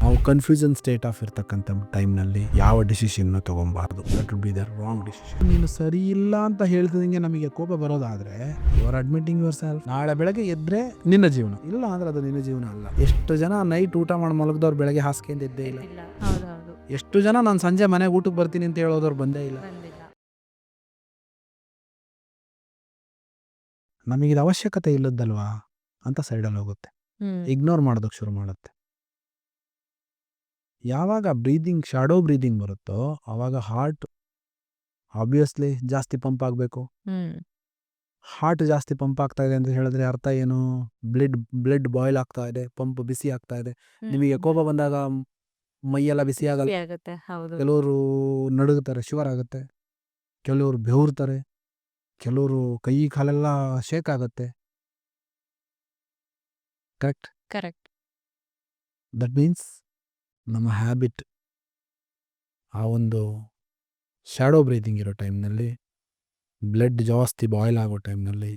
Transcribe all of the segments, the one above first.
ನಾವು confusion state of ಇರ್ತಕ್ಕಂಥ ಟೈಮ್ನಲ್ಲಿ ಯಾವ ಡಿಸಿಷನ್ನು ತೊಗೊಬಾರ್ದು. That would be the wrong decision. ನೀನು ಸರಿ ಇಲ್ಲ ಅಂತ ಹೇಳ್ತಿದಂಗೆ ನಮಗೆ ಕೋಪ ಬರೋದಾದ್ರೆ you are admitting yourself. ನಾಳೆ ಬೆಳಗ್ಗೆ ಎದ್ರೆ ನಿನ್ನ ಜೀವನ, ಇಲ್ಲ ಅಂದ್ರೆ ಅದು ನಿನ್ನ ಜೀವನ ಅಲ್ಲ. ಎಷ್ಟು ಜನ ನೈಟ್ ಊಟ ಮಾಡಿ ಮಲಗಿದವ್ರು ಬೆಳಗ್ಗೆ ಹಾಸಿಗೆಯಿಂದ ಎದ್ದೇ ಇಲ್ಲ. ಎಷ್ಟು ಜನ ನಾನು ಸಂಜೆ ಮನೆಗೆ ಊಟಕ್ಕೆ ಬರ್ತೀನಿ ಅಂತ ಹೇಳೋದವ್ರು ಬಂದೇ ಇಲ್ಲ. ನಮಗಿದು ಅವಶ್ಯಕತೆ ಇಲ್ಲದಲ್ವಾ ಅಂತ ಸೈಡಲ್ಲಿ ಹೋಗುತ್ತೆ, ಇಗ್ನೋರ್ ಮಾಡೋದಕ್ಕೆ ಶುರು ಮಾಡುತ್ತೆ. ಯಾವಾಗ ಬ್ರೀದಿಂಗ್ ಶಾಡೋ ಬ್ರೀದಿಂಗ್ ಬರುತ್ತೋ ಆವಾಗ ಹಾರ್ಟ್ ಆಬ್ವಿಯಸ್ಲಿ ಜಾಸ್ತಿ ಪಂಪ್ ಆಗಬೇಕು. ಹಾರ್ಟ್ ಜಾಸ್ತಿ ಪಂಪ್ ಆಗ್ತಾ ಇದೆ ಅಂತ ಹೇಳಿದ್ರೆ ಅರ್ಥ ಏನು? ಬ್ಲಡ್ ಬಾಯ್ಲ್ ಆಗ್ತಾ ಇದೆ, ಪಂಪ್ ಬಿಸಿ ಆಗ್ತಾ ಇದೆ. ನಿಮಗೆ ಕೋಪ ಬಂದಾಗ ಮೈಯೆಲ್ಲ ಬಿಸಿ ಆಗಲ್ಲ, ಕೆಲವರು ನಡುಗುತ್ತಾರೆ, ಶಿವರ್ ಆಗುತ್ತೆ, ಕೆಲವರು ಬೆವರ್ತಾರೆ, ಕೆಲವರು ಕೈ ಕಾಲೆಲ್ಲ ಶೇಕ್ ಆಗುತ್ತೆ. ಕರೆಕ್ಟ್. ದಟ್ ಮೀನ್ಸ್ ನಮ್ಮ ಹ್ಯಾಬಿಟ್ ಆ ಒಂದು ಶಾಡೋ ಬ್ರೀದಿಂಗ್ ಇರೋ ಟೈಮ್ನಲ್ಲಿ, ಬ್ಲಡ್ ಜಾಸ್ತಿ ಬಾಯ್ಲ್ ಆಗೋ ಟೈಮ್ನಲ್ಲಿ,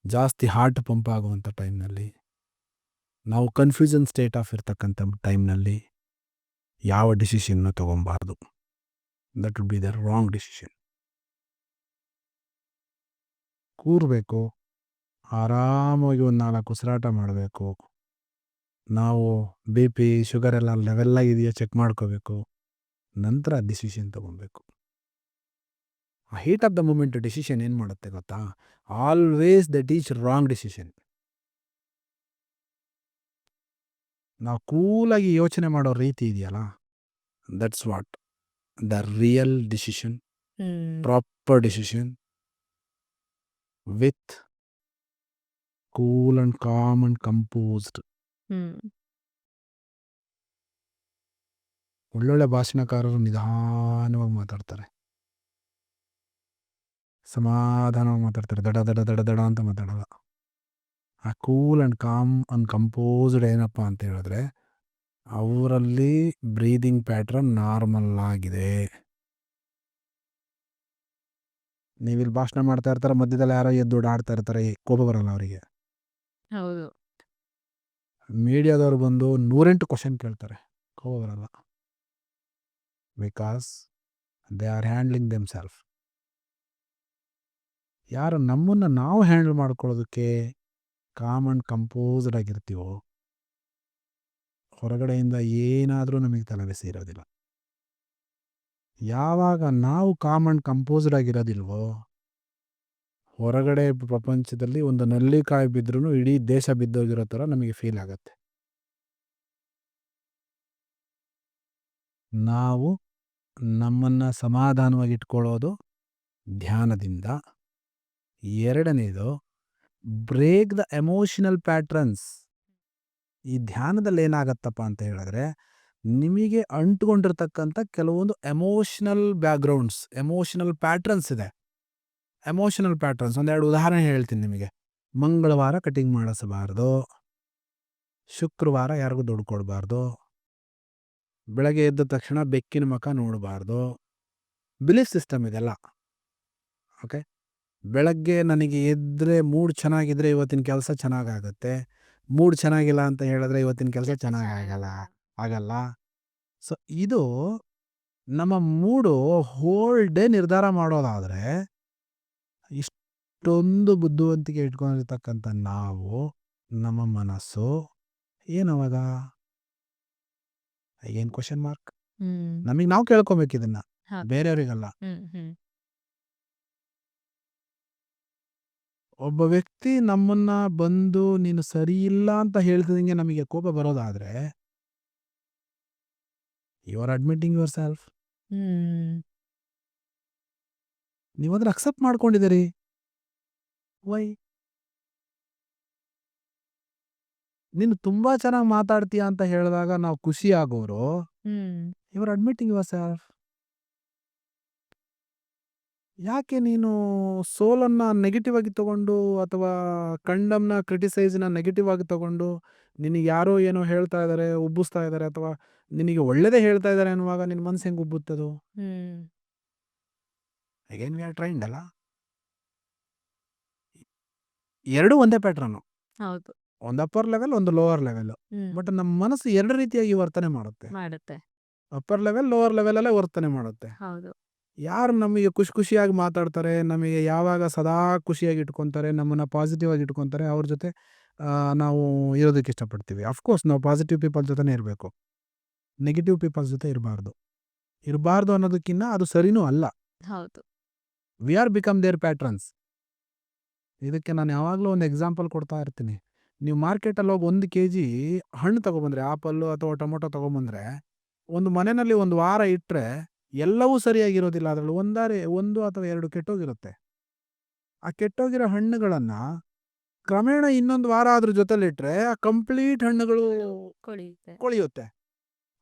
ಜಾಸ್ತಿ ಹಾರ್ಟ್ ಪಂಪ್ ಆಗುವಂಥ ಟೈಮ್ನಲ್ಲಿ, ನಾವು ಕನ್ಫ್ಯೂಷನ್ ಸ್ಟೇಟ್ ಆಫ್ ಇರ್ತಕ್ಕಂಥ ಟೈಮ್ನಲ್ಲಿ ಯಾವ ಡಿಸಿಷನ್ನು ತೊಗೊಬಾರ್ದು. That would be the wrong decision. ಕೂರಬೇಕು, ಆರಾಮಾಗಿ ಒಂದು 4 ಉಸಿರಾಟ ಮಾಡಬೇಕು. ನಾವು ಬಿ ಪಿ ಶುಗರ್ ಎಲ್ಲ ಲೆವೆಲ್ಲ ಇದೆಯಾ ಚೆಕ್ ಮಾಡ್ಕೋಬೇಕು. ನಂತರ ಡಿಸಿಷನ್ ತೊಗೊಬೇಕು. ಆ heat of the moment decision ಏನು ಮಾಡುತ್ತೆ ಗೊತ್ತಾ? Always that is wrong decision. ನಾವು ಕೂಲಾಗಿ ಯೋಚನೆ ಮಾಡೋ ರೀತಿ ಇದೆಯಲ್ಲ, that's what the real decision, proper decision with cool and calm and composed. ಒಳ್ಳೊಳ್ಳೆ ಭಾಷಣಕಾರರು ನಿಧಾನವಾಗಿ ಮಾತಾಡ್ತಾರೆ, ಸಮಾಧಾನವಾಗಿ ಮಾತಾಡ್ತಾರೆ, ದಡ ದಡ ದಡ ದಡ ಅಂತ ಮಾತಾಡಲ್ಲ. ಆ cool and com and composed ಏನಪ್ಪ ಅಂತ ಹೇಳಿದ್ರೆ ಅವರಲ್ಲಿ ಬ್ರೀದಿಂಗ್ ಪ್ಯಾಟ್ರನ್ ನಾರ್ಮಲ್ ಆಗಿದೆ. ನೀವಿಲ್ಲಿ ಭಾಷಣ ಮಾಡ್ತಾ ಇರ್ತಾರೆ, ಮಧ್ಯದಲ್ಲಿ ಯಾರೋ ಎದ್ದು ಆಡ್ತಾ ಇರ್ತಾರೆ, ಕೋಪ ಬರಲ್ಲ ಅವರಿಗೆ. ಮೀಡಿಯಾದವ್ರು ಬಂದು 108 ಕ್ವಶನ್ ಕೇಳ್ತಾರೆ, ಕೋಪ ಬರಲ್ಲ. Because they are handling them self. ಯಾರು ನಮ್ಮನ್ನು ನಾವು ಹ್ಯಾಂಡಲ್ ಮಾಡ್ಕೊಳ್ಳೋದಕ್ಕೆ ಕಾಮ್ ಆ್ಯಂಡ್ ಕಂಪೋಸ್ಡ್ ಆಗಿರ್ತೀವೋ ಹೊರಗಡೆಯಿಂದ ಏನಾದರೂ ನಮಗೆ ತಲೆಬಿಸಿ ಇರೋದಿಲ್ಲ. ಯಾವಾಗ ನಾವು ಕಾಮ್ ಆ್ಯಂಡ್ ಕಂಪೋಸ್ಡ್ ಆಗಿರೋದಿಲ್ವೋ ಹೊರಗಡೆ ಪ್ರಪಂಚದಲ್ಲಿ ಒಂದು ನಲ್ಲಿಕಾಯಿ ಬಿದ್ರೂ ಇಡೀ ದೇಶ ಬಿದ್ದೋಗಿರೋ ಥರ ನಮಗೆ ಫೀಲ್ ಆಗುತ್ತೆ. ನಾವು ನಮ್ಮನ್ನು ಸಮಾಧಾನವಾಗಿ ಇಟ್ಕೊಳ್ಳೋದು ಧ್ಯಾನದಿಂದ. ಎರಡನೇದು ಬ್ರೇಕ್ ದ ಎಮೋಷನಲ್ ಪ್ಯಾಟ್ರನ್ಸ್. ಈ ಧ್ಯಾನದಲ್ಲಿ ಏನಾಗತ್ತಪ್ಪ ಅಂತ ಹೇಳಿದ್ರೆ ನಿಮಗೆ ಅಂಟುಕೊಂಡಿರ್ತಕ್ಕಂಥ ಕೆಲವೊಂದು ಎಮೋಷನಲ್ ಬ್ಯಾಕ್ಗ್ರೌಂಡ್ಸ್, ಎಮೋಷನಲ್ ಪ್ಯಾಟ್ರನ್ಸ್ ಇದೆ. ಎಮೋಷನಲ್ ಪ್ಯಾಟ್ರನ್ಸ್ ಒಂದೆರಡು ಉದಾಹರಣೆ ಹೇಳ್ತೀನಿ ನಿಮಗೆ. ಮಂಗಳವಾರ ಕಟಿಂಗ್ ಮಾಡಿಸಬಾರ್ದು, ಶುಕ್ರವಾರ ಯಾರಿಗೂ ದುಡ್ಡು ಕೊಡಬಾರ್ದು, ಬೆಳಗ್ಗೆ ಎದ್ದ ತಕ್ಷಣ ಬೆಕ್ಕಿನ ಮುಖ ನೋಡಬಾರ್ದು. ಬಿಲೀಫ್ ಸಿಸ್ಟಮ್ ಇದೆಲ್ಲ. ಓಕೆ, ಬೆಳಗ್ಗೆ ನನಗೆ ಎದ್ದರೆ ಮೂಡ್ ಚೆನ್ನಾಗಿದ್ರೆ ಇವತ್ತಿನ ಕೆಲಸ ಚೆನ್ನಾಗಾಗುತ್ತೆ, ಮೂಡ್ ಚೆನ್ನಾಗಿಲ್ಲ ಅಂತ ಹೇಳಿದ್ರೆ ಇವತ್ತಿನ ಕೆಲಸ ಆಗಲ್ಲ. ಸೊ ಇದು ನಮ್ಮ ಮೂಡು ಹೋಲ್ ಡೇ ನಿರ್ಧಾರ ಮಾಡೋದಾದರೆ ಇಷ್ಟೊಂದು ಬುದ್ಧಿವಂತಿಕೆ ಇಟ್ಕೊಂಡಿರ್ತಕ್ಕಂಥ ನಾವು, ನಮ್ಮ ಮನಸ್ಸು ಏನವಾಗ ಏನು ಕ್ವಶನ್ ಮಾರ್ಕ್? ನಮಗೆ ನಾವು ಕೇಳ್ಕೊಬೇಕು ಇದನ್ನ, ಬೇರೆಯವರಿಗಲ್ಲ. ಒಬ್ಬ ವ್ಯಕ್ತಿ ನಮ್ಮನ್ನ ಬಂದು ನೀನು ಸರಿ ಇಲ್ಲ ಅಂತ ಹೇಳ್ತಿದಂಗೆ ನಮಗೆ ಕೋಪ ಬರೋದಾದ್ರೆ you are admitting yourself. ನೀವು ಅದನ್ನ ಅಕ್ಸೆಪ್ಟ್ ಮಾಡ್ಕೊಂಡಿದ್ದೀರಿ. ವೈ? ನೀನು ತುಂಬಾ ಚೆನ್ನಾಗಿ ಮಾತಾಡ್ತೀಯ ಅಂತ ಹೇಳಿದಾಗ ನಾವು ಖುಷಿ ಆಗೋರು, you are admitting yourself. ಯಾಕೆ ನೀನು ಸೋಲನ್ನು ನೆಗೆಟಿವ್ ಆಗಿ ತಗೊಂಡು ಅಥವಾ ಕಂಡಮ್ನ ಕ್ರಿಟಿಸೈಸ್ನ ನೆಗೆಟಿವ್ ಆಗಿ ತಗೊಂಡು ನಿನಗೆ ಯಾರೋ ಏನೋ ಹೇಳ್ತಾ ಇದ್ದಾರೆ, ಉಬ್ಬಿಸ್ತಾ ಇದ್ದಾರೆ, ಅಥವಾ ನಿನಗೆ ಒಳ್ಳೇದೇ ಹೇಳ್ತಾ ಇದ್ದಾರೆ ಅನ್ನುವಾಗ ನಿನ್ನ ಮನಸ್ಸು ಹೆಂಗೆ ಉಬ್ಬುತ್ತದು? ಅಗೇನ್ ವಿ ಆರ್ ಟ್ರೈನ್ಡ್ ಅಲ್ಲ. ಎರಡೂ ಒಂದೇ ಪ್ಯಾಟ್ರನ್ನು. ಒಂದು ಅಪ್ಪರ್ ಲೆವೆಲ್, ಒಂದು ಲೋವರ್ ಲೆವೆಲ್. ಹ್ಮ್ ಬಟ್ ನಮ್ಮ ಮನಸ್ಸು 2 ರೀತಿಯಾಗಿ ವರ್ತನೆ ಮಾಡುತ್ತೆ. ಮಾಡುತ್ತೆ. ಅಪ್ಪರ್ ಲೆವೆಲ್, ಲೋವರ್ ಲೆವೆಲಲ್ಲೇ ವರ್ತನೆ ಮಾಡುತ್ತೆ. ಹೌದು. ಯಾರು ನಮಗೆ ಖುಷಿಯಾಗಿ ಮಾತಾಡ್ತಾರೆ, ನಮಗೆ ಯಾವಾಗ ಸದಾ ಖುಷಿಯಾಗಿ ಇಟ್ಕೊಂತಾರೆ, ನಮ್ಮನ್ನು ಪಾಸಿಟಿವ್ ಆಗಿ ಇಟ್ಕೊಂತಾರೆ, ಅವ್ರ ಜೊತೆ ನಾವು ಇರೋದಕ್ಕೆ ಇಷ್ಟಪಡ್ತೀವಿ. ಅಫ್ಕೋರ್ಸ್ ನಾವು ಪಾಸಿಟಿವ್ ಪೀಪಲ್ ಜೊತೆನೇ ಇರಬೇಕು. ನೆಗೆಟಿವ್ ಪೀಪಲ್ಸ್ ಜೊತೆ ಇರಬಾರ್ದು ಅನ್ನೋದಕ್ಕಿಂತ ಅದು ಸರಿನೂ ಅಲ್ಲ. ಹೌದು. We are become their patrons. ಇದಕ್ಕೆ ನಾನು ಯಾವಾಗಲೂ ಒಂದು ಎಕ್ಸಾಂಪಲ್ ಕೊಡ್ತಾ ಇರ್ತೀನಿ. ನೀವು ಮಾರ್ಕೆಟಲ್ಲಿ ಹೋಗಿ 1 kg ಹಣ್ಣು ತೊಗೊಬಂದರೆ, ಆಪಲ್ಲು ಅಥವಾ ಟೊಮೊಟೊ ತೊಗೊಂಬಂದರೆ, ಒಂದು ಮನೆಯಲ್ಲಿ 1 ವಾರ ಇಟ್ಟರೆ ಎಲ್ಲವೂ ಸರಿಯಾಗಿರೋದಿಲ್ಲ. ಅದರಲ್ಲಿ 1 ಅಥವಾ 2 ಕೆಟ್ಟೋಗಿರುತ್ತೆ. ಆ ಕೆಟ್ಟೋಗಿರೋ ಹಣ್ಣುಗಳನ್ನು ಕ್ರಮೇಣ ಇನ್ನೊಂದು ವಾರ ಅದ್ರ ಜೊತೆಲಿಟ್ಟರೆ ಆ ಕಂಪ್ಲೀಟ್ ಹಣ್ಣುಗಳು ಕೊಳೆಯುತ್ತೆ. ಕೊಳೆಯುತ್ತೆ.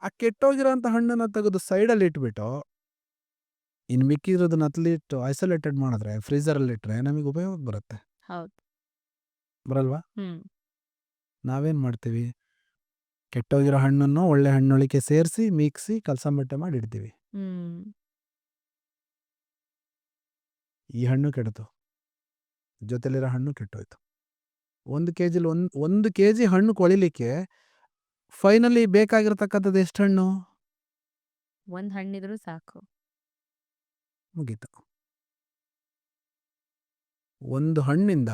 ಆ ಕೆಟ್ಟೋಗಿರೋಂಥ ಹಣ್ಣನ್ನು ತೆಗೆದು ಸೈಡಲ್ಲಿ ಇಟ್ಬಿಟ್ಟು ಇನ್ನು ಮಿಕ್ಕಿರೋದನ್ನ ಅತ್ಲಿಟ್ಟು ಐಸೋಲೇಟೆಡ್ ಮಾಡಿದ್ರೆ, ಫ್ರೀಝರಲ್ಲಿ ಇಟ್ಟರೆ ನಮಗೆ ಉಪಯೋಗ ಬರುತ್ತೆ. ಹೌದು. ಬರಲ್ವಾ? ಹ್ಮ್ ನಾವೇನು ಮಾಡ್ತೀವಿ? ಕೆಟ್ಟೋಗಿರೋ ಹಣ್ಣನ್ನು ಒಳ್ಳೆ ಹಣ್ಣೊಳಿಕೆ ಸೇರಿಸಿ ಮಿಕ್ಸಿ ಕಲಸಂಬಟ್ಟೆ ಮಾಡಿ ಇಡ್ತೀವಿ. ಹ್ಮ್ ಈ ಹಣ್ಣು ಕೆಡ್ತು, ಜೊತೆಲಿರೋ ಹಣ್ಣು ಕೆಟ್ಟೋಯ್ತು. 1 kgಲಿ 1 kg ಹಣ್ಣು ಕೊಳಿಲಿಕ್ಕೆ ಫೈನಲಿ ಬೇಕಾಗಿರ್ತಕ್ಕಂಥದ್ದು ಎಷ್ಟು ಹಣ್ಣು? ಒಂದ್ ಹಣ್ಣಿದ್ರು ಸಾಕು. ಮುಗೀತು. ಒಂದು ಹಣ್ಣಿಂದ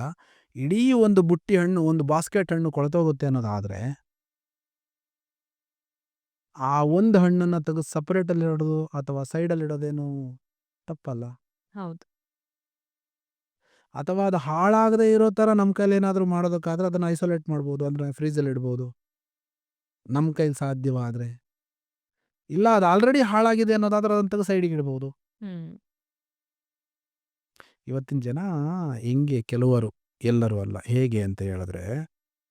ಇಡೀ ಒಂದು ಬುಟ್ಟಿ ಹಣ್ಣು, ಒಂದು ಬಾಸ್ಕೆಟ್ ಹಣ್ಣು ಕೊಳೆತೋಗುತ್ತೆ ಅನ್ನೋದಾದರೆ, ಆ ಒಂದು ಹಣ್ಣನ್ನು ತೆಗೆದು ಸಪ್ರೇಟಲ್ಲಿ ಇಡೋದು ಅಥವಾ ಸೈಡಲ್ಲಿ ಇಡೋದೇನು ತಪ್ಪಲ್ಲ. ಹೌದು. ಅಥವಾ ಅದು ಹಾಳಾಗದೇ ಇರೋ ಥರ ನಮ್ಮ ಕೈಲಿ ಏನಾದರೂ ಮಾಡೋದಕ್ಕಾದ್ರೆ ಅದನ್ನು ಐಸೋಲೇಟ್ ಮಾಡ್ಬೋದು, ಅಂದರೆ ಫ್ರೀಜಲ್ಲಿ ಇಡ್ಬೋದು ನಮ್ಮ ಕೈಲಿ ಸಾಧ್ಯವಾದರೆ. ಇಲ್ಲ ಅದು ಆಲ್ರೆಡಿ ಹಾಳಾಗಿದೆ ಅನ್ನೋದಾದ್ರೆ ಅದನ್ನು ತೆಗೆದು ಸೈಡಿಗೆ ಇಡ್ಬೋದು. ಹ್ಮ್ ಇವತ್ತಿನ ಜನ ಹೆಂಗೆ, ಕೆಲವರು, ಎಲ್ಲರೂ ಅಲ್ಲ, ಹೇಗೆ ಅಂತ ಹೇಳಿದ್ರೆ,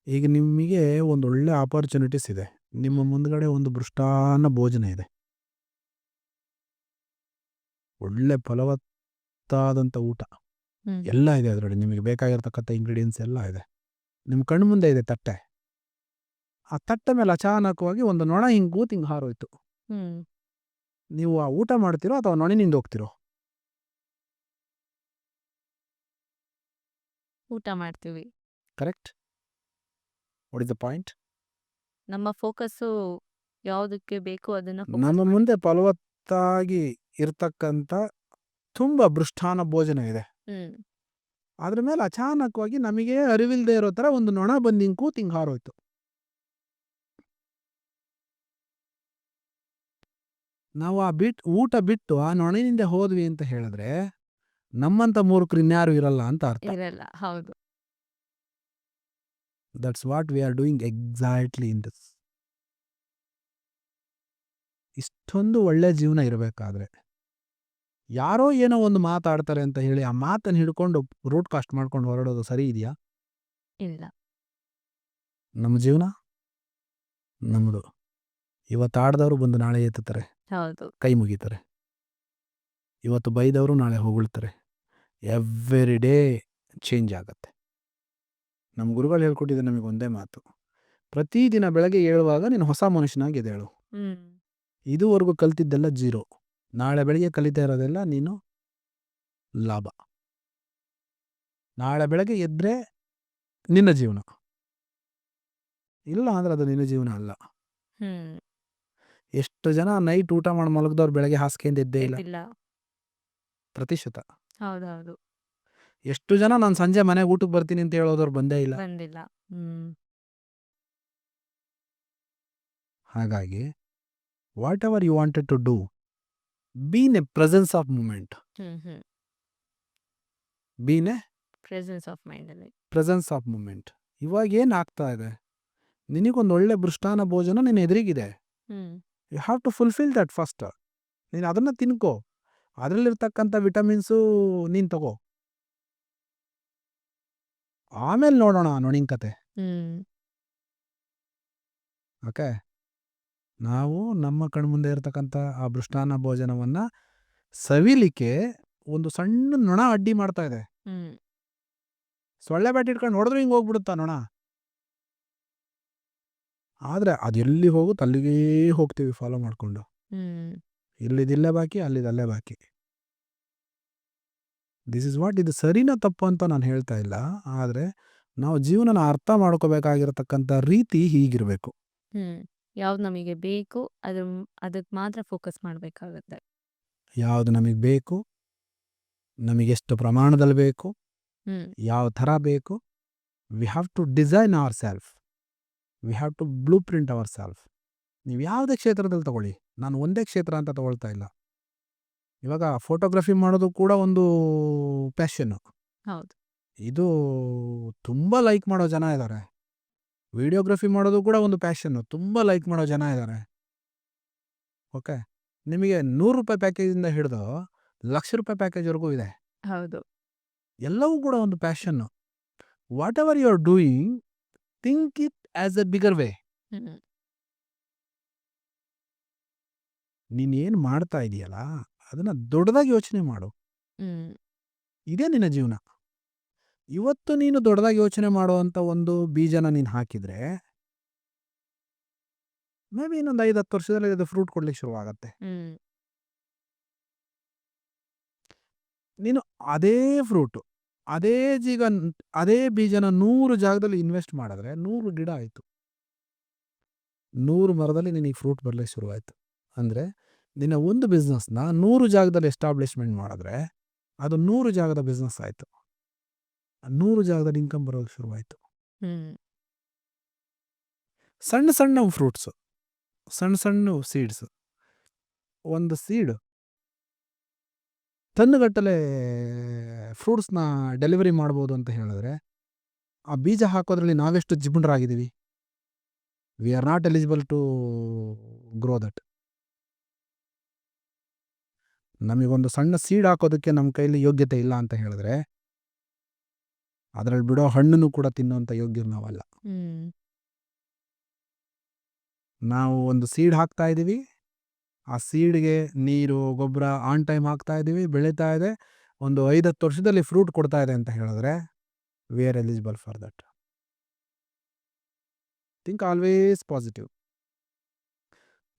ಈಗ ನಿಮಗೆ ಒಂದು ಒಳ್ಳೆ ಆಪರ್ಚುನಿಟೀಸ್ ಇದೆ. ನಿಮ್ಮ ಮುಂದ್ಗಡೆ ಒಂದು ಮೃಷ್ಟಾನ್ನ ಭೋಜನ ಇದೆ, ಒಳ್ಳೆ ಫಲವತ್ತಾದಂಥ ಊಟ ಹ್ಮ್ ಎಲ್ಲ ಇದೆ. ಅದರಲ್ಲಿ ನಿಮಗೆ ಬೇಕಾಗಿರ್ತಕ್ಕಂಥ ಇಂಗ್ರೀಡಿಯೆಂಟ್ಸ್ ಎಲ್ಲ ಇದೆ. ನಿಮ್ಮ ಕಣ್ಣು ಮುಂದೆ ಇದೆ ತಟ್ಟೆ. ಆ ತಟ್ಟೆ ಮೇಲೆ ಅಚಾನಕವಾಗಿ ಒಂದು ನೊಣ ಹಿಂಗೆ ಕೂತು ಹಿಂಗೆ ಹಾರೋಯ್ತು. ಹ್ಮ್ ನೀವು ಆ ಊಟ ಮಾಡ್ತಿರೋ ಅಥವಾ ನೊಣನಿಂದ ಹೋಗ್ತಿರೋ? ಊಟ ಮಾಡ್ತೀವಿ. Correct. What is the point? ನಮ್ಮ ಫೋಕಸ್ಸು ಯಾವುದಕ್ಕೆ ಬೇಕು ಅದನ್ನ ನಮ್ಮ ಫೋಕಸ್ ಮುಂದೆ ಫಲವತ್ತಾಗಿ ಇರ್ತಕ್ಕಂಥ ತುಂಬ ಮೃಷ್ಟಾನ್ನ ಭೋಜನ ಇದೆ. ಹ್ಮ್ ಅದ್ರ ಮೇಲೆ ಅಚಾನಕವಾಗಿ ನಮಗೆ ಅರಿವಿಲ್ಲದೆ ಇರೋ ಥರ ಒಂದು ನೊಣ ಬಂದು ಹಿಂಗೆ ಕೂತು ಹಿಂಗೆ ಹಾರೋಯ್ತು. ನಾವು ಆ ಊಟ ಬಿಟ್ಟು ಆ ನೊಣನಿಂದ ಹೋದ್ವಿ ಅಂತ ಹೇಳಿದ್ರೆ ನಮ್ಮಂಥ ಮೂರ್ಖರು ಇನ್ಯಾರು ಇರಲ್ಲ ಅಂತ ಅರ್ಥ. ಇರಲ್ಲ. ಹೌದು. That's what we are doing exactly in this. ಇಷ್ಟೊಂದು ಒಳ್ಳೆ ಜೀವನ ಇರಬೇಕಾದ್ರೆ ಯಾರೋ ಏನೋ ಒಂದು ಮಾತಾಡ್ತಾರೆ ಅಂತ ಹೇಳಿ ಆ ಮಾತನ್ನು ಹಿಡ್ಕೊಂಡು ರೂಟ್ ಕಾಸ್ಟ್ ಮಾಡ್ಕೊಂಡು ಹೊರಡೋದು ಸರಿ ಇದೆಯಾ? ಇಲ್ಲ. ನಮ್ಮ ಜೀವನ ನಮ್ಮದು. ಇವತ್ತು ಆಡ್ದವರು ಬಂದು ನಾಳೆ ಎತ್ತುತ್ತಾರೆ, ಹೌದು. ಕೈ ಮುಗಿತಾರೆ. ಇವತ್ತು ಬೈದವರು ನಾಳೆ ಹೊಗಳ್ತಾರೆ. ಎವ್ರಿ ಡೇ ಚೇಂಜ್ ಆಗುತ್ತೆ. ನಮ್ಮ ಗುರುಗಳು ಹೇಳ್ಕೊಟ್ಟಿದ್ದೆ ನಮಗೆ ಒಂದೇ ಮಾತು, ಪ್ರತಿದಿನ ಬೆಳಗ್ಗೆ ಏಳುವಾಗ ನೀನು ಹೊಸ ಮನುಷ್ಯನಾಗಿ ಎದ್ದೇಳು. ಹ್ಮ್ ಇದುವರೆಗೂ ಕಲ್ತಿದ್ದೆಲ್ಲ ಜೀರೋ. ನಾಳೆ ಬೆಳಗ್ಗೆ ಕಲಿತಾ ಇರೋದೆಲ್ಲ ನೀನು ಲಾಭ. ನಾಳೆ ಬೆಳಗ್ಗೆ ಎದ್ದರೆ ನಿನ್ನ ಜೀವನ, ಇಲ್ಲ ಅಂದ್ರೆ ಅದು ನಿನ್ನ ಜೀವನ ಅಲ್ಲ. ಹ್ಮ್ ಎಷ್ಟು ಜನ ನೈಟ್ ಊಟ ಮಾಡಿ ಮಲಗಿದವ್ರು ಬೆಳಗ್ಗೆ ಹಾಸಿಗೆಯಿಂದ ಎದ್ದೇ ಇಲ್ಲ? ಇಲ್ಲ. ಪ್ರತಿಶತ. ಹೌದೌದು. ಎಷ್ಟು ಜನ ನಾನು ಸಂಜೆ ಮನೆಗೆ ಊಟಕ್ಕೆ ಬರ್ತೀನಿ ಅಂತ ಹೇಳೋದವ್ರು ಬಂದೇ ಇಲ್ಲ? ಬಂದಿಲ್ಲ. ಹ್ಮ್ ಹಾಗಾಗಿ whatever you wanted to do, be in a presence of moment. Hmm be in a presence of mind ಅಲ್ಲಿ. Presence of moment. ಇವಾಗ ಏನು ಆಗ್ತಾ ಇದೆ? ನಿನಗೊಂದು ಒಳ್ಳೆ ಮೃಷ್ಟಾನ್ನ ಭೋಜನ ನಿನ್ನ ಎದುರಿಗಿದೆ. Hmm you have to fulfil that first. ನೀನು ಅದನ್ನು ತಿನ್ಕೋ, ಅದರಲ್ಲಿರ್ತಕ್ಕಂಥ ವಿಟಮಿನ್ಸು ನೀನು ತಗೋ, ಆಮೇಲೆ ನೋಡೋಣ ನೊಣಿನ ಕತೆ. ಹ್ಮ್ ಓಕೆ, ನಾವು ನಮ್ಮ ಕಣ್ಮುಂದೆ ಇರತಕ್ಕಂಥ ಆ ಮೃಷ್ಟಾನ್ನ ಭೋಜನವನ್ನು ಸವಿಲಿಕ್ಕೆ ಒಂದು ಸಣ್ಣ ನೊಣ ಅಡ್ಡಿ ಮಾಡ್ತಾ ಇದೆ. ಹ್ಮ್ ಸೊಳ್ಳೆ ಬ್ಯಾಟ್ ಇಟ್ಕೊಂಡು ಹೊಡೆದ್ರೆ ಹಿಂಗೆ ಹೋಗ್ಬಿಡುತ್ತಾ ನೊಣ? ಆದರೆ ಅದು ಎಲ್ಲಿ ಹೋಗುತ್ತೆ ಅಲ್ಲಿಗೇ ಹೋಗ್ತೀವಿ ಫಾಲೋ ಮಾಡಿಕೊಂಡು. ಹ್ಮ್ ಇಲ್ಲಿದಿಲ್ಲೇ ಬಾಕಿ, ಅಲ್ಲಿದಲ್ಲೇ ಬಾಕಿ. This is what. ಇದು ಸರಿನಾ ತಪ್ಪು ಅಂತ ನಾನು ಹೇಳ್ತಾ ಇಲ್ಲ, ಆದರೆ ನಾವು ಜೀವನನ ಅರ್ಥ ಮಾಡ್ಕೋಬೇಕಾಗಿರತಕ್ಕಂಥ ರೀತಿ ಹೀಗಿರಬೇಕು. ಹ್ಮ್. ಯಾವ್ದು ನಮಗೆ ಬೇಕು ಅದಕ್ಕೆ ಮಾತ್ರ ಫೋಕಸ್ ಮಾಡಬೇಕಾಗುತ್ತೆ. ಯಾವುದು ನಮಗೆ ಬೇಕು, ನಮಗೆಷ್ಟು ಪ್ರಮಾಣದಲ್ಲಿ ಬೇಕು, ಹ್ಮ್. ಯಾವ ಥರ ಬೇಕು, we have to design our self, we have to blueprint our self. ನೀವು ಯಾವುದೇ ಕ್ಷೇತ್ರದಲ್ಲಿ ತಗೊಳ್ಳಿ, ನಾನು ಒಂದೇ ಕ್ಷೇತ್ರ ಅಂತ ತಗೊಳ್ತಾ ಇಲ್ಲ. ಇವಾಗ ಫೋಟೋಗ್ರಫಿ ಮಾಡೋದು ಕೂಡ ಒಂದು ಪ್ಯಾಷನ್ನು. ಹೌದು. ಇದು ತುಂಬ ಲೈಕ್ ಮಾಡೋ ಜನ ಇದ್ದಾರೆ. ವಿಡಿಯೋಗ್ರಫಿ ಮಾಡೋದು ಕೂಡ ಒಂದು ಪ್ಯಾಷನ್ನು, ತುಂಬ ಲೈಕ್ ಮಾಡೋ ಜನ ಇದ್ದಾರೆ. ಓಕೆ, ನಿಮಗೆ ₹100 ಪ್ಯಾಕೇಜಿಂದ ಹಿಡಿದು ₹1,00,000 ಪ್ಯಾಕೇಜ್ವರೆಗೂ ಇದೆ. ಹೌದು. ಎಲ್ಲವೂ ಕೂಡ ಒಂದು passion. Whatever you are doing, think it as a bigger way. Hmm. ನೀನೇನು ಮಾಡ್ತಾ ಇದೆಯಲ್ಲ ಅದನ್ನು ದೊಡ್ಡದಾಗಿ ಯೋಚನೆ ಮಾಡು. ಹ್ಮ್. ಇದೇ ನಿನ್ನ ಜೀವನ. ಇವತ್ತು ನೀನು ದೊಡ್ಡದಾಗಿ ಯೋಚನೆ ಮಾಡುವಂಥ ಒಂದು ಬೀಜನ ನೀನು ಹಾಕಿದರೆ ಮೇ ಬಿ ಇನ್ನೊಂದು 5-10 ವರ್ಷದಲ್ಲಿ ಅದು ಫ್ರೂಟ್ ಕೊಡ್ಲಿಕ್ಕೆ ಶುರುವಾಗತ್ತೆ. ಹ್ಮ್. ನೀನು ಅದೇ ಫ್ರೂಟು, ಅದೇ ಬೀಜನ 100 ಜಾಗದಲ್ಲಿ ಇನ್ವೆಸ್ಟ್ ಮಾಡಿದ್ರೆ 100 ಗಿಡ ಆಯಿತು. 100 ಮರದಲ್ಲಿ ನಿನಗೆ ಫ್ರೂಟ್ ಬರಲಿಕ್ಕೆ ಶುರುವಾಯಿತು. ಅಂದರೆ ನಿನ್ನ ಒಂದು ಬಿಸ್ನೆಸ್ನ 100 ಜಾಗದಲ್ಲಿ ಎಸ್ಟಾಬ್ಲಿಷ್ಮೆಂಟ್ ಮಾಡಿದ್ರೆ ಅದು 100 ಜಾಗದ ಬಿಸ್ನೆಸ್ ಆಯಿತು. 100 ಜಾಗದಲ್ಲಿ ಇನ್ಕಮ್ ಬರೋಕ್ಕೆ ಶುರುವಾಯಿತು. ಹ್ಮ್. ಸಣ್ಣ ಸಣ್ಣ ಫ್ರೂಟ್ಸು, ಸಣ್ಣ ಸಣ್ಣ ಸೀಡ್ಸ್. ಒಂದು ಸೀಡ್ ಟನ್ನುಗಟ್ಟಲೆ ಫ್ರೂಟ್ಸ್ನ ಡೆಲಿವರಿ ಮಾಡ್ಬೋದು ಅಂತ ಹೇಳಿದ್ರೆ ಆ ಬೀಜ ಹಾಕೋದ್ರಲ್ಲಿ ನಾವೆಷ್ಟು ಜಿಪುಣರಾಗಿದ್ದೀವಿ. We are not eligible to grow that. ನಮಗೊಂದು ಸಣ್ಣ ಸೀಡ್ ಹಾಕೋದಕ್ಕೆ ನಮ್ಮ ಕೈಲಿ ಯೋಗ್ಯತೆ ಇಲ್ಲ ಅಂತ ಹೇಳಿದ್ರೆ ಅದರಲ್ಲಿ ಬಿಡೋ ಹಣ್ಣನ್ನು ಕೂಡ ತಿನ್ನುವಂಥ ಯೋಗ್ಯರು ನಾವಲ್ಲ. ಹ್ಮ್. ನಾವು ಒಂದು ಸೀಡ್ ಹಾಕ್ತಾ ಇದ್ದೀವಿ, ಆ ಸೀಡ್ಗೆ ನೀರು ಗೊಬ್ಬರ ಆನ್ ಟೈಮ್ ಹಾಕ್ತಾ ಇದ್ದೀವಿ, ಬೆಳೀತಾ ಇದೆ, ಒಂದು 5-10 ವರ್ಷದಲ್ಲಿ ಫ್ರೂಟ್ ಕೊಡ್ತಾ ಇದೆ ಅಂತ ಹೇಳಿದ್ರೆ we are eligible for that. Think always positive.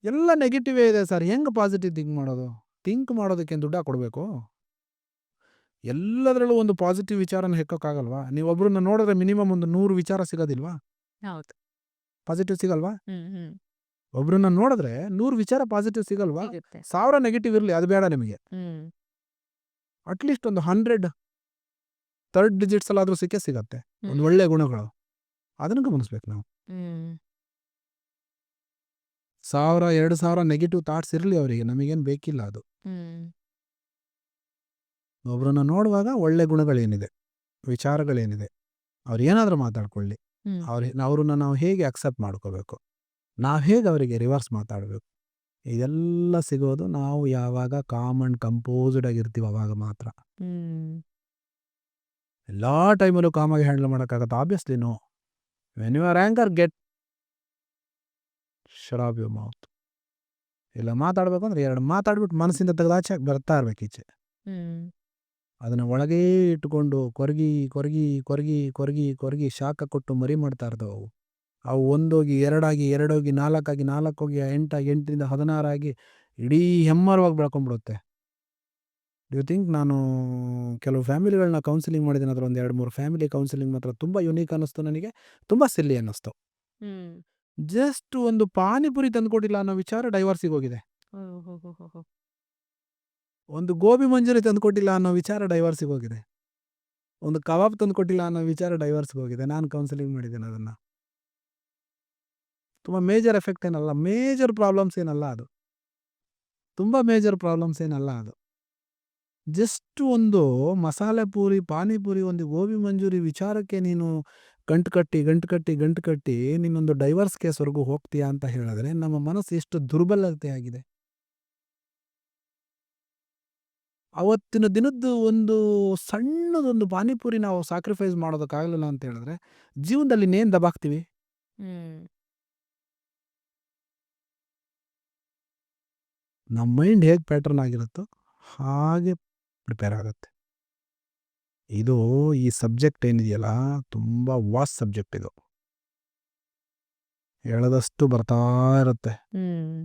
ಎಲ್ಲ ನೆಗೆಟಿವೇ ಇದೆ ಸರ್, ಹೆಂಗೆ ಪಾಸಿಟಿವ್ ಥಿಂಕ್ ಮಾಡೋದು? ಥಿಂಕ್ ಮಾಡೋದಕ್ಕೆ ದುಡ್ಡ ಕೊಡಬೇಕು? ಎಲ್ಲದರಲ್ಲೂ ಒಂದು ಪಾಸಿಟಿವ್ ವಿಚಾರನ ಹೆಕ್ಕೋಕ್ಕಾಗಲ್ವಾ? ನೀವು ಒಬ್ರನ್ನ ನೋಡಿದ್ರೆ ಮಿನಿಮಮ್ ಒಂದು 100 ವಿಚಾರ ಸಿಗೋದಿಲ್ವಾ? ಹೌದು. ಪಾಸಿಟಿವ್ ಸಿಗಲ್ವಾ? ಹ್ಮ್. ಹ್ಮ್. ಒಬ್ರನ್ನ ನೋಡಿದ್ರೆ 100 ವಿಚಾರ ಪಾಸಿಟಿವ್ ಸಿಗಲ್ವಾ? ಸಿಗುತ್ತೆ. 1000 ನೆಗೆಟಿವ್ ಇರಲಿ, ಅದು ಬೇಡ ನಿಮಗೆ. ಹ್ಮ್. ಅಟ್ಲೀಸ್ಟ್ ಒಂದು 100 ಥರ್ಡ್ ಡಿಜಿಟ್ಸ್ ಅಲ್ಲಾದರೂ ಸಿಗತ್ತೆ ಒಂದು ಹ್ಮ್. ಒಳ್ಳೆ ಗುಣಗಳು. ಅದನ್ನು ಗಮನಿಸ್ಬೇಕು ನಾವು. ಹ್ಮ್. 1000-2000 ನೆಗೆಟಿವ್ ಥಾಟ್ಸ್ ಇರಲಿ ಅವರಿಗೆ, ನಮಗೇನು ಬೇಕಿಲ್ಲ ಅದು. ಹ್ಮ್. ಒಬ್ರನ್ನ ನೋಡುವಾಗ ಒಳ್ಳೆ ಗುಣಗಳೇನಿದೆ, ವಿಚಾರಗಳೇನಿದೆ, ಅವ್ರು ಏನಾದರೂ ಮಾತಾಡ್ಕೊಳ್ಳಿ, ಹ್ಮ್. ಅವ್ರನ್ನ ನಾವು ಹೇಗೆ ಅಕ್ಸೆಪ್ಟ್ ಮಾಡ್ಕೋಬೇಕು, ನಾವು ಹೇಗೆ ಅವರಿಗೆ ರಿವರ್ಸ್ ಮಾತಾಡಬೇಕು, ಇದೆಲ್ಲ ಸಿಗೋದು ನಾವು ಯಾವಾಗ ಕಾಮ್ ಆ್ಯಂಡ್ ಕಂಪೋಸ್ಡ್ ಆಗಿರ್ತೀವಿ ಅವಾಗ ಮಾತ್ರ. ಹ್ಮ್. ಎಲ್ಲ ಟೈಮಲ್ಲೂ ಕಾಮಾಗಿ ಹ್ಯಾಂಡಲ್ ಮಾಡೋಕ್ಕಾಗತ್ತೆ? Obviously no. When you are anger, get shut up your mouth. ಇಲ್ಲ ಮಾತಾಡಬೇಕು ಅಂದರೆ 2 ಮಾತಾಡ್ಬಿಟ್ಟು ಮನಸ್ಸಿಂದ ತೆಗೆದಾಚೆ ಬರ್ತಾ ಇರ್ಬೇಕು ಈಚೆ. ಹ್ಮ್. ಅದನ್ನು ಒಳಗೇ ಇಟ್ಟುಕೊಂಡು ಕೊರಗಿ ಕೊರಗಿ ಕೊರಗಿ ಕೊರಗಿ ಕೊರಗಿ ಶಾಖ ಕೊಟ್ಟು ಮರಿ ಮಾಡ್ತಾ ಇರ್ತವೆ ಅವು. ಅವು 1 ಹೋಗಿ 2 ಆಗಿ 2 ಹೋಗಿ 4 ಆಗಿ 4 ಹೋಗಿ 8 ಆಗಿ 8ರಿಂದ 16 ಆಗಿ ಇಡೀ ಹೆಮ್ಮರವಾಗಿ ಬೆಳ್ಕೊಂಡ್ಬಿಡುತ್ತೆ. ಡು ಯು ಥಿಂಕ್ ನಾನು ಕೆಲವು ಫ್ಯಾಮಿಲಿಗಳನ್ನ ಕೌನ್ಸಿಲಿಂಗ್ ಮಾಡಿದ್ದೀನಿ, ಅದರ ಒಂದು 2-3 ಫ್ಯಾಮಿಲಿ ಕೌನ್ಸಿಲಿಂಗ್ ಮಾತ್ರ ತುಂಬ ಯುನೀಕ್ ಅನ್ನಿಸ್ತು ನನಗೆ, ತುಂಬ ಸಿಲ್ಲಿ ಅನ್ನಿಸ್ತು. ಹ್ಮ್. ಜಸ್ಟ್ ಒಂದು ಪಾನಿಪುರಿ ತಂದುಕೊಟ್ಟಿಲ್ಲ ಅನ್ನೋ ವಿಚಾರ ಡೈವರ್ಸಿಗೆ ಹೋಗಿದೆ. ಓಹೋ. ಒಂದು ಗೋಬಿ ಮಂಚೂರಿ ತಂದುಕೊಟ್ಟಿಲ್ಲ ಅನ್ನೋ ವಿಚಾರ ಡೈವರ್ಸಿಗೆ ಹೋಗಿದೆ. ಒಂದು ಕಬಾಬ್ ತಂದುಕೊಟ್ಟಿಲ್ಲ ಅನ್ನೋ ವಿಚಾರ ಡೈವರ್ಸ್ಗೆ ಹೋಗಿದೆ. ನಾನು ಕೌನ್ಸಿಲಿಂಗ್ ಮಾಡಿದ್ದೇನೆ ಅದನ್ನು. ತುಂಬ ಮೇಜರ್ ಎಫೆಕ್ಟ್ ಏನಲ್ಲ, ಮೇಜರ್ ಪ್ರಾಬ್ಲಮ್ಸ್ ಏನಲ್ಲ ಅದು, ತುಂಬ ಮೇಜರ್ ಪ್ರಾಬ್ಲಮ್ಸ್ ಏನಲ್ಲ ಅದು. ಜಸ್ಟ್ ಒಂದು ಮಸಾಲೆ ಪೂರಿ, ಪಾನಿಪುರಿ, ಒಂದು ಗೋಬಿ ಮಂಚೂರಿ ವಿಚಾರಕ್ಕೆ ನೀನು ಗಂಟು ಕಟ್ಟಿ ನೀನೊಂದು ಡೈವರ್ಸ್ ಕೇಸ್ವರೆಗೂ ಹೋಗ್ತೀಯಾ ಅಂತ ಹೇಳಿದ್ರೆ ನಮ್ಮ ಮನಸ್ಸು ಎಷ್ಟು ದುರ್ಬಲತೆ ಆಗಿದೆ. ಅವತ್ತಿನ ದಿನದ್ದು ಒಂದು ಸಣ್ಣದೊಂದು ಪಾನಿಪುರಿ ನಾವು ಸ್ಯಾಕ್ರಿಫೈಸ್ ಮಾಡೋದಕ್ಕಾಗಲಿಲ್ಲ ಅಂತ ಹೇಳಿದ್ರೆ ಜೀವನದಲ್ಲಿ ಇನ್ನೇನು ದಬಾಕ್ತೀವಿ? ಹ್ಮ್. ನಮ್ಮ ಮೈಂಡ್ ಹೇಗೆ ಪ್ಯಾಟರ್ನ್ ಆಗಿರುತ್ತೋ ಹಾಗೆ ಪ್ರಿಪೇರ್ ಆಗುತ್ತೆ. ಈ ಸಬ್ಜೆಕ್ಟ್ ಏನಿದೆಯಲ್ಲ ತುಂಬ ವಾಸ್ಟ್ ಸಬ್ಜೆಕ್ಟ್ ಇದು. ಹೇಳದಷ್ಟು ಬರ್ತಾ ಇರುತ್ತೆ. ಹ್ಮ್.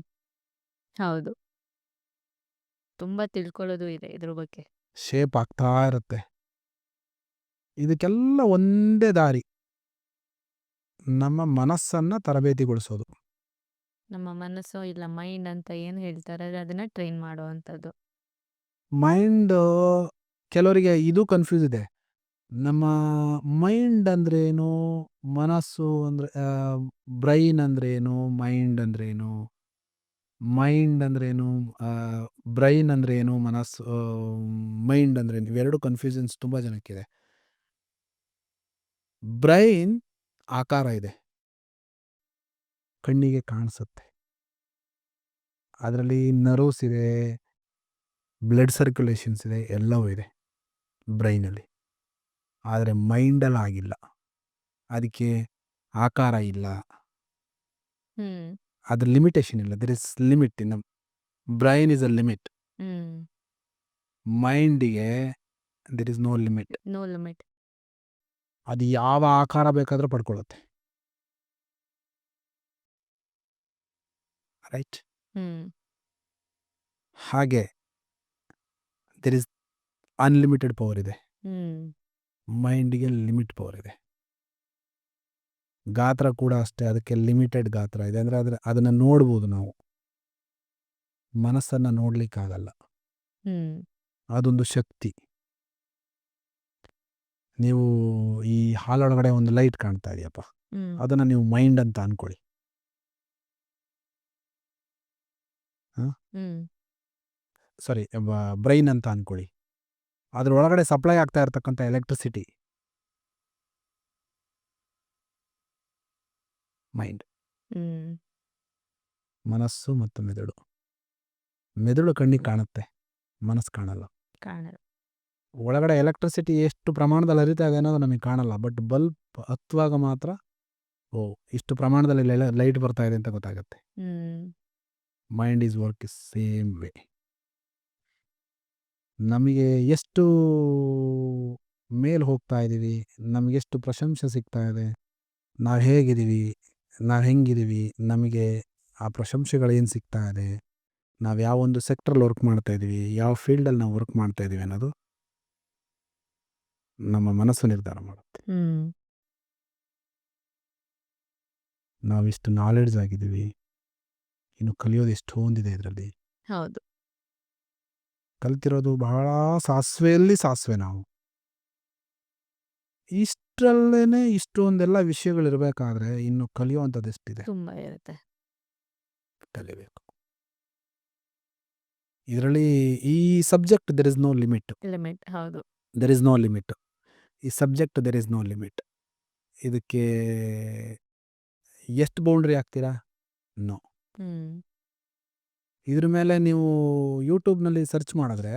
ಹೌದು. ತುಂಬಾ ತಿಳ್ಕೊಳ್ಳೋದು ಇದೆ ಇದ್ರ ಬಗ್ಗೆ. ಶೇಪ್ ಆಗ್ತಾ ಇರುತ್ತೆ. ಇದಕ್ಕೆಲ್ಲ ಒಂದೇ ದಾರಿ, ನಮ್ಮ ಮನಸ್ಸನ್ನು ತರಬೇತಿಗೊಳಿಸೋದು. ನಮ್ಮ ಮನಸ್ಸು ಇಲ್ಲ ಮೈಂಡ್ ಅಂತ ಏನು ಹೇಳ್ತಾರೆ ಅದನ್ನ ಟ್ರೈನ್ ಮಾಡುವಂಥದ್ದು. ಮೈಂಡ್ ಕೆಲವರಿಗೆ ಇದು ಕನ್ಫ್ಯೂಸ್ ಇದೆ. ನಮ್ಮ ಮೈಂಡ್ ಅಂದ್ರೇನು, ಮನಸ್ಸು ಅಂದರೆ ಬ್ರೈನ್ ಅಂದ್ರೇನು, ಮೈಂಡ್ ಅಂದ್ರೇನು, ಮೈಂಡ್ ಅಂದ್ರೇನು, ಬ್ರೈನ್ ಅಂದ್ರೇನು, ಮನಸ್ಸು ಮೈಂಡ್ ಅಂದ್ರೇನು, ಇವೆರಡು ಕನ್ಫ್ಯೂಷನ್ಸ್ ತುಂಬ ಜನಕ್ಕಿದೆ. ಬ್ರೈನ್ ಆಕಾರ ಇದೆ, ಕಣ್ಣಿಗೆ ಕಾಣಿಸುತ್ತೆ, ಅದರಲ್ಲಿ ನರ್ವ್ಸ್ ಇದೆ, ಬ್ಲಡ್ ಸರ್ಕ್ಯುಲೇಷನ್ಸ್ ಇದೆ, ಎಲ್ಲವೂ ಇದೆ ಬ್ರೈನಲ್ಲಿ. ಆದರೆ ಮೈಂಡಲ್ಲಿ ಆಗಿಲ್ಲ, ಅದಕ್ಕೆ ಆಕಾರ ಇಲ್ಲ, ಹ್ಮ್ ಅದ್ರ ಲಿಮಿಟೇಷನ್ ಇಲ್ಲ. There is limit in brain is a limit. Hmm ಮೈಂಡಿಗೆ there is no limit. No limit. ಅದು ಯಾವ ಆಕಾರ ಬೇಕಾದರೂ ಪಡ್ಕೊಳ್ಳುತ್ತೆ. ರೈಟ್? ಹ್ಮ್ ಹಾಗೆ ದರ್ ಇಸ್ ಅನ್ಲಿಮಿಟೆಡ್ ಪವರ್ ಇದೆ, ಹ್ಮ್ ಮೈಂಡಿಗೆ ಲಿಮಿಟ್ ಪವರ್ ಇದೆ. ಗಾತ್ರ ಕೂಡ ಅಷ್ಟೇ, ಅದಕ್ಕೆ ಲಿಮಿಟೆಡ್ ಗಾತ್ರ ಇದೆ. ಅಂದರೆ ಅದನ್ನು ನೋಡ್ಬೋದು ನಾವು, ಮನಸ್ಸನ್ನು ನೋಡ್ಲಿಕ್ಕಾಗಲ್ಲ. ಹ್ಮ್ ಅದೊಂದು ಶಕ್ತಿ. ನೀವು ಈ ಹಾಲೊಳಗಡೆ ಒಂದು ಲೈಟ್ ಕಾಣ್ತಾ ಇದೆಯಪ್ಪ, ಹ್ಮ್ ಅದನ್ನು ನೀವು ಮೈಂಡ್ ಅಂತ ಅಂದ್ಕೊಳ್ಳಿ. ಹ್ಮ್ ಸಾರಿ, ಬ್ರೈನ್ ಅಂತ ಅಂದ್ಕೊಳ್ಳಿ. ಅದರೊಳಗಡೆ ಸಪ್ಲೈ ಆಗ್ತಾ ಇರ್ತಕ್ಕಂಥ ಎಲೆಕ್ಟ್ರಿಸಿಟಿ ಮೈಂಡ್. ಹ್ಮ್ ಮನಸ್ಸು ಮತ್ತು ಮೆದುಳು. ಮೆದುಳು ಕಣ್ಣಿಗೆ ಕಾಣುತ್ತೆ, ಮನಸ್ಸು ಕಾಣಲ್ಲ. ಕಾಣಲ್ಲ. ಒಳಗಡೆ ಎಲೆಕ್ಟ್ರಿಸಿಟಿ ಎಷ್ಟು ಪ್ರಮಾಣದಲ್ಲಿ ಹರಿತಾ ಇದೆ ಅನ್ನೋದು ನಮಗೆ ಕಾಣಲ್ಲ, ಬಟ್ ಬಲ್ಬ್ ಹತ್ತುವಾಗ ಮಾತ್ರ ಓ ಇಷ್ಟು ಪ್ರಮಾಣದಲ್ಲಿ ಲೈಟ್ ಬರ್ತಾ ಇದೆ ಅಂತ ಗೊತ್ತಾಗುತ್ತೆ. Hmm mind is work is same way. ನಮಗೆ ಎಷ್ಟು ಮೇಲೆ ಹೋಗ್ತಾ ಇದ್ದೀವಿ, ನಮಗೆಷ್ಟು ಪ್ರಶಂಸೆ ಸಿಗ್ತಾ ಇದೆ, ನಾವು ಹೇಗಿದ್ದೀವಿ, ನಾವು ಹೆಂಗಿದ್ದೀವಿ, ನಮಗೆ ಆ ಪ್ರಶಂಸೆಗಳು ಏನು ಸಿಗ್ತಾ ಇದೆ, ನಾವು ಯಾವ ಒಂದು ಸೆಕ್ಟ್ರಲ್ಲಿ ವರ್ಕ್ ಮಾಡ್ತಾ ಇದ್ದೀವಿ, ಯಾವ ಫೀಲ್ಡಲ್ಲಿ ನಾವು ವರ್ಕ್ ಮಾಡ್ತಾ ಇದ್ದೀವಿ ಅನ್ನೋದು ನಮ್ಮ ಮನಸ್ಸು ನಿರ್ಧಾರ ಮಾಡುತ್ತೆ. ಹ್ಮ್ ನಾವಿಷ್ಟು ನಾಲೆಡ್ಜ್ ಆಗಿದ್ದೀವಿ, ಇನ್ನು ಕಲಿಯೋದು ಎಷ್ಟೊಂದಿದೆ ಇದರಲ್ಲಿ. ಹೌದು. ಕಲ್ತಿರೋದು ಬಹಳ ಸಾಸಿವೆಯಲ್ಲಿ ಸಾಸಿವೆ. ನಾವು ಇಷ್ಟರಲ್ಲೇನೆ ಇಷ್ಟೊಂದೆಲ್ಲ ವಿಷಯಗಳಿರಬೇಕಾದ್ರೆ ಇನ್ನು ಕಲಿಯುವಂಥದ್ದು ಎಷ್ಟಿದೆ, ತುಂಬಾ ಇರುತ್ತೆ. ಕಲಿಬೇಕು. ಇದರಲ್ಲಿ ಈ subject there is no limit. Limit. ಹೌದು. There is no limit. ಈ subject there is no limit. ಇದಕ್ಕೆ ಎಷ್ಟು ಬೌಂಡ್ರಿ ಆಗ್ತೀರಾ? ನೋ. ಹ್ಮ್ ಇದ್ರ ಮೇಲೆ ನೀವು ಯೂಟ್ಯೂಬ್ನಲ್ಲಿ ಸರ್ಚ್ ಮಾಡಿದ್ರೆ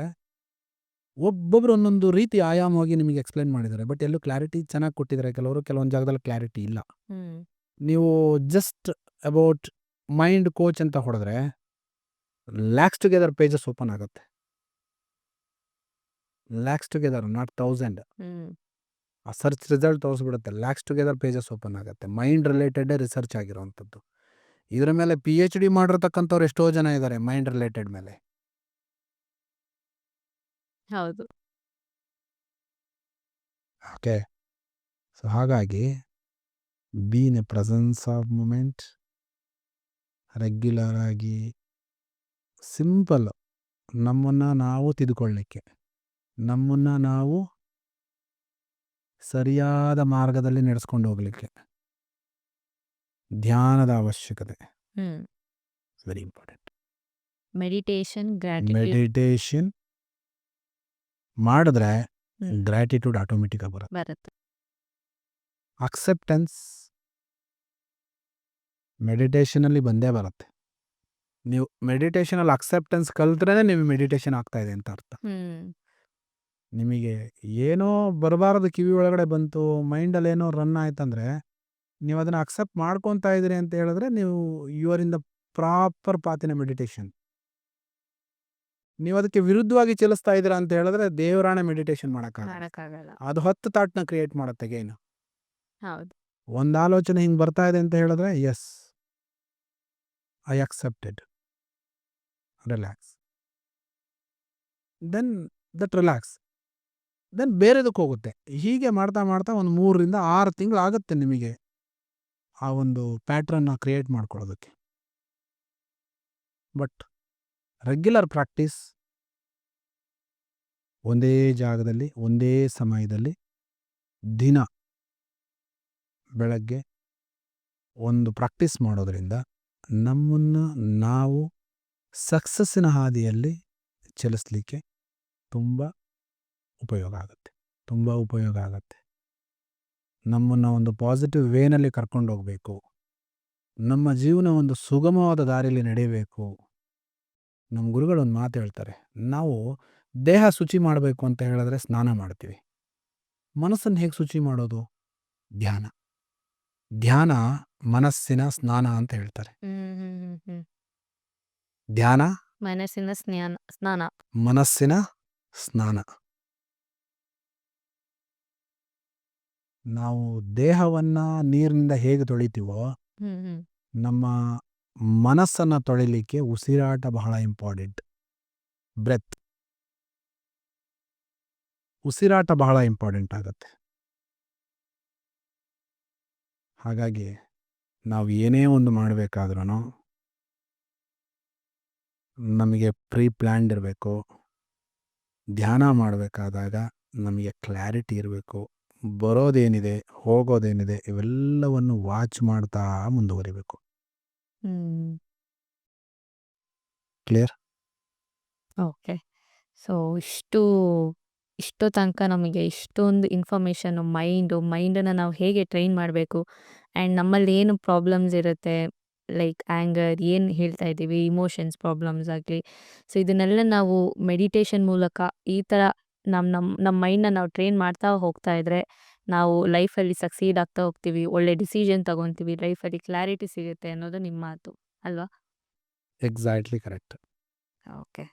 ಒಬ್ಬೊಬ್ರು ಒಂದೊಂದು ರೀತಿ ಆಯಾಮವಾಗಿ ನಿಮಗೆ ಎಕ್ಸ್ಪ್ಲೈನ್ ಮಾಡಿದ್ದಾರೆ, ಬಟ್ ಎಲ್ಲೂ ಕ್ಲಾರಿಟಿ ಚೆನ್ನಾಗಿ ಕೊಟ್ಟಿದ್ದಾರೆ. ಕೆಲವೊಂದು ಜಾಗದಲ್ಲಿ ಕ್ಲಾರಿಟಿ ಇಲ್ಲ. ಹ್ಮ್ ನೀವು ಜಸ್ಟ್ ಅಬೌಟ್ ಮೈಂಡ್ ಕೋಚ್ ಅಂತ ಹೊಡೆದ್ರೆ ಲ್ಯಾಕ್ಸ್ ಟುಗೆದರ್ ಪೇಜಸ್ ಓಪನ್ ಆಗುತ್ತೆ. Lakhs together, not 1000. ಹ್ಮ್ ಆ ಸರ್ಚ್ ರಿಸಲ್ಟ್ ತೋರಿಸ್ಬಿಡುತ್ತೆ. ಲ್ಯಾಕ್ಸ್ ಟುಗೆದರ್ ಪೇಜಸ್ ಓಪನ್ ಆಗುತ್ತೆ. ಮೈಂಡ್ ರಿಲೇಟೆಡ್ ರಿಸರ್ಚ್ ಆಗಿರೋವಂಥದ್ದು. ಇದರ ಮೇಲೆ PhD ಮಾಡಿರ್ತಕ್ಕಂಥವ್ರು ಎಷ್ಟೋ ಜನ ಇದ್ದಾರೆ ಮೈಂಡ್ ರಿಲೇಟೆಡ್ ಮೇಲೆ. ಹೌದು. ಓಕೆ. ಸೊ ಹಾಗಾಗಿ B in a presence of moment, regular ಆಗಿ, ಸಿಂಪಲ್, ನಮ್ಮನ್ನು ನಾವು ತಿದ್ಕೊಳ್ಳಿಕ್ಕೆ, ನಮ್ಮನ್ನು ನಾವು ಸರಿಯಾದ ಮಾರ್ಗದಲ್ಲಿ ನಡೆಸ್ಕೊಂಡು ಹೋಗಲಿಕ್ಕೆ ಧ್ಯಾನದ ಅವಶ್ಯಕತೆ hmm very important. Meditation, gratitude. Meditation ಮಾಡಿದ್ರೆ ಗ್ರ್ಯಾಟಿಟ್ಯೂಡ್ ಆಟೋಮೆಟಿಕ್ ಆಗಿ ಬರುತ್ತೆ. ಬರುತ್ತೆ. ಅಕ್ಸೆಪ್ಟೆನ್ಸ್ ಮೆಡಿಟೇಷನಲ್ಲಿ ಬಂದೇ ಬರುತ್ತೆ. ನೀವು ಮೆಡಿಟೇಷನಲ್ಲಿ ಅಕ್ಸೆಪ್ಟೆನ್ಸ್ ಕಲ್ತ್ರೇ ನೀವು ಮೆಡಿಟೇಷನ್ ಆಗ್ತಾ ಇದೆ ಅಂತ ಅರ್ಥ. ಹ್ಮ್ ನಿಮಗೆ ಏನೋ ಬರಬಾರದು ಕಿವಿ ಒಳಗಡೆ ಬಂತು, ಮೈಂಡಲ್ಲಿ ಏನೋ ರನ್ ಆಯ್ತಂದ್ರೆ ನೀವು ಅದನ್ನು ಅಕ್ಸೆಪ್ಟ್ ಮಾಡ್ಕೊತಾ ಇದ್ದೀರಿ ಅಂತ ಹೇಳಿದ್ರೆ ನೀವು you are in the proper path in meditation. ನೀವು ಅದಕ್ಕೆ ವಿರುದ್ಧವಾಗಿ ಚಲಿಸ್ತಾ ಇದ್ದೀರಾ ಅಂತ ಹೇಳಿದ್ರೆ ದೇವರಾಣೆ ಮೆಡಿಟೇಷನ್ ಮಾಡೋಕ್ಕಾಗಲ್ಲ. ಮಾಡಕ್ಕಾಗಲ್ಲ. ಅದು 10 ಥಾಟ್ನ ಕ್ರಿಯೇಟ್ ಮಾಡುತ್ತೆ ಗೇನು. ಹೌದು. ಒಂದು ಆಲೋಚನೆ ಹಿಂಗೆ ಬರ್ತಾ ಇದೆ ಅಂತ ಹೇಳಿದ್ರೆ yes I accepted, relax, then that relax, then ಬೇರೆದಕ್ಕೆ ಹೋಗುತ್ತೆ. ಹೀಗೆ ಮಾಡ್ತಾ ಮಾಡ್ತಾ ಒಂದು 3 ರಿಂದ 6 ತಿಂಗಳು ಆಗುತ್ತೆ ನಿಮಗೆ ಆ ಒಂದು ಪ್ಯಾಟ್ರನ್ನ ಕ್ರಿಯೇಟ್ ಮಾಡ್ಕೊಳ್ಳೋದಕ್ಕೆ. ಬಟ್ ರೆಗ್ಯುಲರ್ ಪ್ರಾಕ್ಟೀಸ್ ಒಂದೇ ಜಾಗದಲ್ಲಿ, ಒಂದೇ ಸಮಯದಲ್ಲಿ ದಿನ ಬೆಳಗ್ಗೆ ಒಂದು ಪ್ರಾಕ್ಟೀಸ್ ಮಾಡೋದರಿಂದ ನಮ್ಮನ್ನು ನಾವು ಸಕ್ಸಸ್ಸಿನ ಹಾದಿಯಲ್ಲಿ ಚಲಿಸಲಿಕ್ಕೆ ತುಂಬ ಉಪಯೋಗ ಆಗುತ್ತೆ. ತುಂಬ ಉಪಯೋಗ ಆಗುತ್ತೆ. ನಮ್ಮನ್ನು ಒಂದು ಪಾಸಿಟಿವ್ ವೇನಲ್ಲಿ ಕರ್ಕೊಂಡೋಗಬೇಕು. ನಮ್ಮ ಜೀವನ ಒಂದು ಸುಗಮವಾದ ದಾರಿಯಲ್ಲಿ ನಡೆಯಬೇಕು. ನಮ್ಮ ಗುರುಗಳು ಒಂದು ಮಾತು ಹೇಳ್ತಾರೆ, ನಾವು ದೇಹ ಶುಚಿ ಮಾಡಬೇಕು ಅಂತ ಹೇಳಿದ್ರೆ ಸ್ನಾನ ಮಾಡ್ತೀವಿ. ಮನಸ್ಸನ್ನು ಹೇಗೆ ಶುಚಿ ಮಾಡೋದು? ಧ್ಯಾನ. ಧ್ಯಾನ ಮನಸ್ಸಿನ ಸ್ನಾನ ಅಂತ ಹೇಳ್ತಾರೆ. ಧ್ಯಾನ ಮನಸ್ಸಿನ ಸ್ನಾನ. ಮನಸ್ಸಿನ ಸ್ನಾನ. ನಾವು ದೇಹವನ್ನ ನೀರಿನಿಂದ ಹೇಗೆ ತೊಳಿತೀವೋ ನಮ್ಮ ಮನಸ್ಸನ್ನು ತೊಳಿಲಿಕ್ಕೆ ಉಸಿರಾಟ ಬಹಳ ಇಂಪಾರ್ಟೆಂಟ್. ಬ್ರೆತ್, ಉಸಿರಾಟ ಬಹಳ ಇಂಪಾರ್ಟೆಂಟ್ ಆಗುತ್ತೆ. ಹಾಗಾಗಿ ನಾವು ಏನೇ ಒಂದು ಮಾಡಬೇಕಾದ್ರೂ ನಮಗೆ ಪ್ರೀ ಪ್ಲ್ಯಾನ್ಡ್ ಇರಬೇಕು. ಧ್ಯಾನ ಮಾಡಬೇಕಾದಾಗ ನಮಗೆ ಕ್ಲಾರಿಟಿ ಇರಬೇಕು. ಬರೋದೇನಿದೆ, ಹೋಗೋದೇನಿದೆ ಇವೆಲ್ಲವನ್ನು ವಾಚ್ ಮಾಡ್ತಾ ಮುಂದುವರಿಬೇಕು. ಕ್ಲಿಯರ್? ಓಕೆ. ಸೊ ಇಷ್ಟು ತನಕ ನಮಗೆ ಇಷ್ಟೊಂದು ಇನ್ಫಾರ್ಮೇಷನ್ನು ಮೈಂಡನ್ನು ನಾವು ಹೇಗೆ ಟ್ರೈನ್ ಮಾಡಬೇಕು ಆ್ಯಂಡ್ ನಮ್ಮಲ್ಲಿ ಏನು ಪ್ರಾಬ್ಲಮ್ಸ್ ಇರುತ್ತೆ, ಲೈಕ್ ಆ್ಯಂಗರ್ ಏನು ಹೇಳ್ತಾ ಇದ್ದೀವಿ, ಇಮೋಷನ್ಸ್ ಪ್ರಾಬ್ಲಮ್ಸ್ ಆಗಲಿ, ಸೊ ಇದನ್ನೆಲ್ಲ ನಾವು ಮೆಡಿಟೇಷನ್ ಮೂಲಕ ಈ ಥರ ನಮ್ಮ ಮೈಂಡನ್ನ ನಾವು ಟ್ರೈನ್ ಮಾಡ್ತಾ ಹೋಗ್ತಾ ಇದ್ದರೆ ನಾವು ಲೈಫಲ್ಲಿ ಸಕ್ಸೀಡ್ ಆಗ್ತಾ ಹೋಗ್ತೀವಿ, ಒಳ್ಳೆ ಡಿಸಿಷನ್ ತಗೊತೀವಿ, ಲೈಫಲ್ಲಿ ಕ್ಲಾರಿಟಿ ಸಿಗುತ್ತೆ ಅನ್ನೋದು ನಿಮ್ಮ ಮಾತು ಅಲ್ವಾ? Exactly correct. ಓಕೆ.